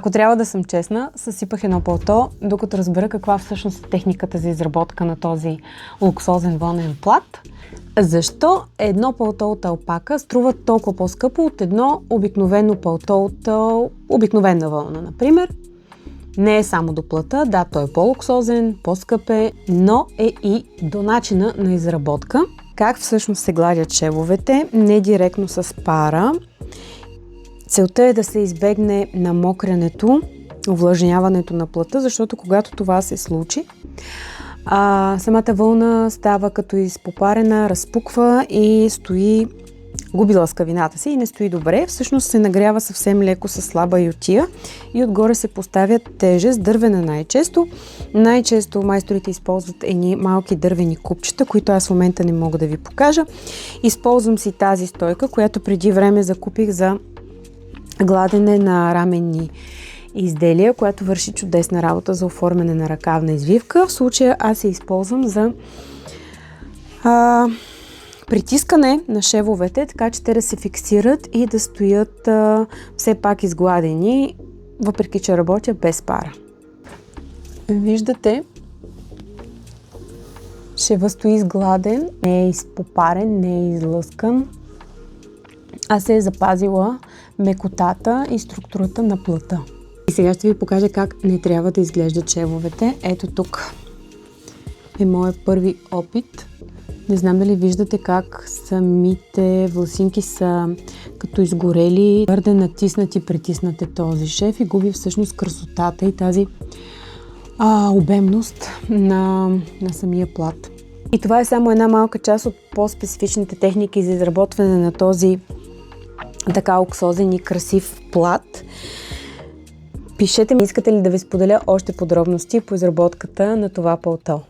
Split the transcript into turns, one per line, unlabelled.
Ако трябва да съм честна, съсипах едно палто, докато разбера каква всъщност е техниката за изработка на този луксозен вълнен плат. Защо едно палто от алпака струва толкова по-скъпо от едно обикновено палто от обикновена вълна, например? Не е само до плата, да, той е по-луксозен, по-скъп е, но е и до начина на изработка. Как всъщност се гладят шевовете? Не директно с пара. Целта е да се избегне намокрянето, увлажняването на плата, защото когато това се случи, самата вълна става като изпопарена, разпуква и губи лъскавината си и не стои добре. Всъщност се нагрява съвсем леко с слаба ютия и отгоре се поставя тежест, дървена най-често. Най-често майсторите използват едни малки дървени купчета, които аз в момента не мога да ви покажа. Използвам си тази стойка, която преди време закупих за гладене на раменни изделия, която върши чудесна работа за оформяне на ръкавна извивка. В случая аз я използвам за притискане на шевовете, така че те да се фиксират и да стоят все пак изгладени, въпреки че работя без пара. Виждате, шевът стои изгладен, не е изпопарен, не е излъскан, а се е запазила мекотата и структурата на плата. И сега ще ви покажа как не трябва да изглеждат шевовете. Ето тук е моят първи опит. Не знам дали виждате как самите власинки са като изгорели, твърде натиснати, притиснат е този шев и губи всъщност красотата и тази обемност на самия плат. И това е само една малка част от по-специфичните техники за изработване на този така луксозен и красив плат. Пишете ми, искате ли да ви споделя още подробности по изработката на това палто.